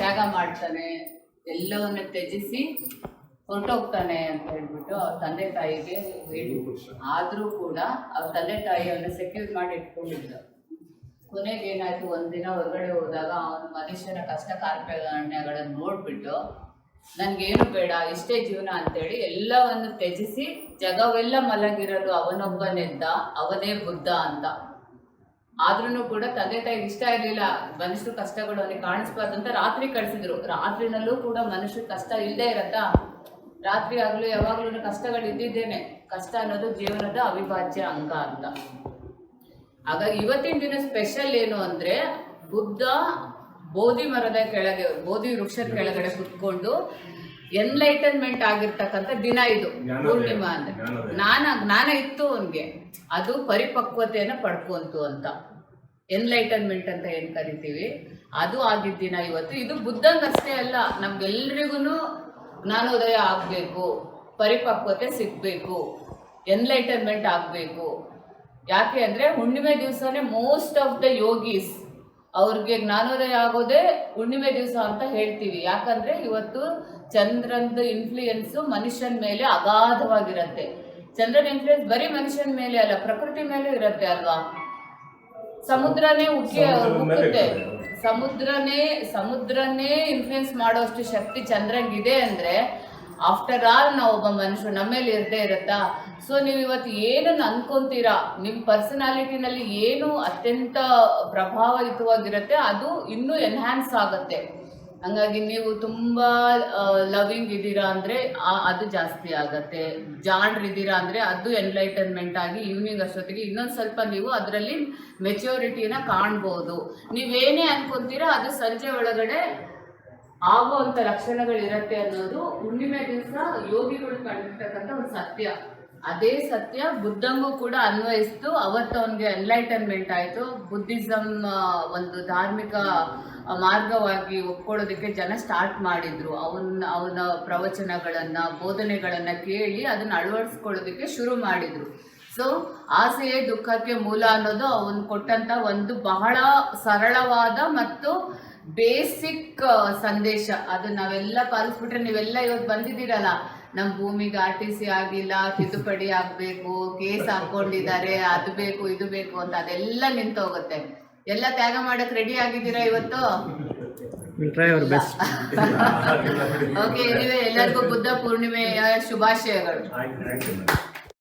ತ್ಯಾಗ ಮಾಡ್ತಾನೆ, ಎಲ್ಲವನ್ನು ತ್ಯಜಿಸಿ ಹೊರಟೋಗ್ತಾನೆ ಅಂತ ಹೇಳ್ಬಿಟ್ಟು ಅವ್ರ ತಂದೆ ತಾಯಿಗೆ ಹೇಳಿ, ಆದರೂ ಕೂಡ ಅವ್ರ ತಂದೆ ತಾಯಿ ಅವನ್ನ ಸೆಕ್ಯೂರ್ ಮಾಡಿ ಇಟ್ಕೊಂಡಿದ್ರು. ಕೊನೆಗೆ ಏನಾಯ್ತು, ಒಂದಿನ ಹೊರಗಡೆ ಹೋದಾಗ ಅವನ ಮನುಷ್ಯನ ಕಷ್ಟ ಕಾರ್ಪಣ್ಯಗಳನ್ನು ನೋಡ್ಬಿಟ್ಟು ನನ್ಗೇನು ಬೇಡ, ಇಷ್ಟೇ ಜೀವನ ಅಂತೇಳಿ ಎಲ್ಲವನ್ನು ತ್ಯಜಿಸಿ ಜಗವೆಲ್ಲ ಮಲಗಿರಲು ಅವನೊಬ್ಬನೆದ್ದ ಅವನೇ ಬುದ್ಧ ಅಂತ. ಆದ್ರೂ ಕೂಡ ತಂದೆ ತಾಯಿಗೆ ಇಷ್ಟ ಇರಲಿಲ್ಲ, ಮನುಷ್ಯರು ಕಷ್ಟಗಳು ಅವನಿಗೆ ಕಾಣಿಸ್ಬಾರ್ದು ಅಂತ ರಾತ್ರಿ ಕಳಿಸಿದ್ರು. ರಾತ್ರಿನಲ್ಲೂ ಕೂಡ ಮನುಷ್ಯ ಕಷ್ಟ ಇಲ್ಲದೆ ಇರತ್ತಾ? ರಾತ್ರಿ ಆಗಲೂ ಯಾವಾಗ್ಲೂ ಕಷ್ಟಗಳು ಇದ್ದಿದ್ದೇನೆ. ಕಷ್ಟ ಅನ್ನೋದು ಜೀವನದ ಅವಿಭಾಜ್ಯ ಅಂಗ ಅಂತ. ಹಾಗಾಗಿ ಇವತ್ತಿನ ದಿನ ಸ್ಪೆಷಲ್ ಏನು ಅಂದ್ರೆ, ಬುದ್ಧ ಬೋಧಿ ಮರದ ಕೆಳಗೆ, ಬೋಧಿ ವೃಕ್ಷದ ಕೆಳಗಡೆ ಕುತ್ಕೊಂಡು ಎನ್ಲೈಟನ್ಮೆಂಟ್ ಆಗಿರ್ತಕ್ಕಂಥ ದಿನ ಇದು ಪೂರ್ಣಿಮಾ ಅಂದ್ರೆ. ಜ್ಞಾನ ಇತ್ತು ಅವನ್ಗೆ, ಅದು ಪರಿಪಕ್ವತೆಯನ್ನು ಪಡ್ಕೊಂತು ಅಂತ. ಎನ್ಲೈಟನ್ಮೆಂಟ್ ಅಂತ ಏನ್ ಕರಿತೀವಿ ಅದು ಆಗಿದ್ದ ದಿನ ಇವತ್ತು. ಇದು ಬುದ್ಧಂಗಷ್ಟೇ ಅಲ್ಲ, ನಮ್ಗೆಲ್ರಿಗೂ ಜ್ಞಾನೋದಯ ಆಗ್ಬೇಕು, ಪರಿಪಕ್ವತೆ ಸಿಗ್ಬೇಕು, ಎನ್ಲೈಟನ್ಮೆಂಟ್ ಆಗ್ಬೇಕು. ಯಾಕೆ ಅಂದ್ರೆ ಹುಣ್ಣಿಮೆ ದಿವಸನೇ ಮೋಸ್ಟ್ ಆಫ್ ದ ಯೋಗೀಸ್ ಅವ್ರಿಗೆ ಜ್ಞಾನೋದಯ ಆಗೋದೇ ಹುಣ್ಣಿಮೆ ದಿವಸ ಅಂತ ಹೇಳ್ತೀವಿ. ಯಾಕಂದ್ರೆ ಇವತ್ತು ಚಂದ್ರನ ಇನ್ಫ್ಲೂಯೆನ್ಸ್ ಮನುಷ್ಯನ ಮೇಲೆ ಅಗಾಧವಾಗಿರತ್ತೆ. ಚಂದ್ರನ ಇನ್ಫ್ಲೂಯೆನ್ಸ್ ಬರೀ ಮನುಷ್ಯನ ಮೇಲೆ ಅಲ್ಲ, ಪ್ರಕೃತಿ ಮೇಲೆ ಇರತ್ತೆ ಅಲ್ವಾ. ಸಮುದ್ರನೇ ಉಕ್ಕುತ್ತೆ, ಸಮುದ್ರನೇ ಇನ್ಫ್ಲೂಯೆನ್ಸ್ ಮಾಡೋಷ್ಟು ಶಕ್ತಿ ಚಂದ್ರಂಗಿದೆ ಅಂದ್ರೆ ಆಫ್ಟರ್ ಆಲ್ ನಾವು ಒಬ್ಬ ಮನುಷ್ಯ ನಮ್ಮೇಲೆ ಇರದೇ ಇರತ್ತಾ? ಸೊ ನೀವು ಇವತ್ತು ಏನನ್ನು ಅನ್ಕೊಂತೀರಾ, ನಿಮ್ಮ ಪರ್ಸನಾಲಿಟಿನಲ್ಲಿ ಏನು ಅತ್ಯಂತ ಪ್ರಭಾವಯುತವಾಗಿರುತ್ತೆ ಅದು ಇನ್ನೂ ಎನ್ಹ್ಯಾನ್ಸ್ ಆಗುತ್ತೆ. ಹಂಗಾಗಿ ನೀವು ತುಂಬ ಲವಿಂಗ್ ಇದ್ದೀರಾ ಅಂದರೆ ಅದು ಜಾಸ್ತಿ ಆಗತ್ತೆ, ಜಾಣ್ರಿದ್ದೀರಾ ಅಂದರೆ ಅದು ಎನ್ಲೈಟನ್ಮೆಂಟ್ ಆಗಿ ಈವ್ನಿಂಗ್ ಅಷ್ಟೊತ್ತಿಗೆ ಇನ್ನೊಂದು ಸ್ವಲ್ಪ ನೀವು ಅದರಲ್ಲಿ ಮೆಚ್ಯೂರಿಟಿನ ಕಾಣ್ಬೋದು. ನೀವೇನೇ ಅನ್ಕೊಂತೀರಾ ಅದು ಸಂಜೆ ಒಳಗಡೆ ಆಗುವಂಥ ಲಕ್ಷಣಗಳಿರತ್ತೆ ಅನ್ನೋದು ಹುಣ್ಣಿಮೆ ದಿವಸ ಯೋಗಿಗಳು ಕಂಡಿರ್ತಕ್ಕಂಥ ಒಂದು ಸತ್ಯ. ಅದೇ ಸತ್ಯ ಬುದ್ಧಂಗೂ ಕೂಡ ಅನ್ವಯಿಸ್ತು. ಅವತ್ತು ಅವನಿಗೆ ಎನ್ಲೈಟನ್ಮೆಂಟ್ ಆಯಿತು. ಬುದ್ಧಿಸಮ್ ಒಂದು ಧಾರ್ಮಿಕ ಮಾರ್ಗವಾಗಿ ಒಪ್ಕೊಳ್ಳೋದಕ್ಕೆ ಜನ ಸ್ಟಾರ್ಟ್ ಮಾಡಿದ್ರು. ಅವನ ಪ್ರವಚನಗಳನ್ನು ಬೋಧನೆಗಳನ್ನು ಕೇಳಿ ಅದನ್ನು ಅಳವಡಿಸ್ಕೊಳ್ಳೋದಕ್ಕೆ ಶುರು ಮಾಡಿದರು. ಸೊ ಆಸೆಯೇ ದುಃಖಕ್ಕೆ ಮೂಲ ಅನ್ನೋದು ಅವನು ಕೊಟ್ಟಂಥ ಒಂದು ಬಹಳ ಸರಳವಾದ ಮತ್ತು ಬೇಸಿಕ್ ಸಂದೇಶ. ಅದು ನಾವೆಲ್ಲ ಪಾಲಿಸ್ಬಿಟ್ರೆ, ನೀವೆಲ್ಲ ಇವತ್ತು ಬಂದಿದ್ದೀರಲ್ಲ, ನಮ್ಮ ಭೂಮಿಗೆ RTC ಆಗಿಲ್ಲ, ತಿದ್ದುಪಡಿ ಆಗಬೇಕು, ಕೇಸ್ ಹಾಕ್ಕೊಂಡಿದ್ದಾರೆ, ಅದು ಬೇಕು ಇದು ಬೇಕು ಅಂತ, ಅದೆಲ್ಲ ನಿಂತೋಗುತ್ತೆ. ಎಲ್ಲ ತ್ಯಾಗ ಮಾಡಕ್ ರೆಡಿ ಆಗಿದ್ದೀರಾ ಇವತ್ತು? ಓಕೆ, ಎಲ್ಲರಿಗೂ ಬುದ್ಧ ಪೂರ್ಣಿಮೆಯ ಶುಭಾಶಯಗಳು.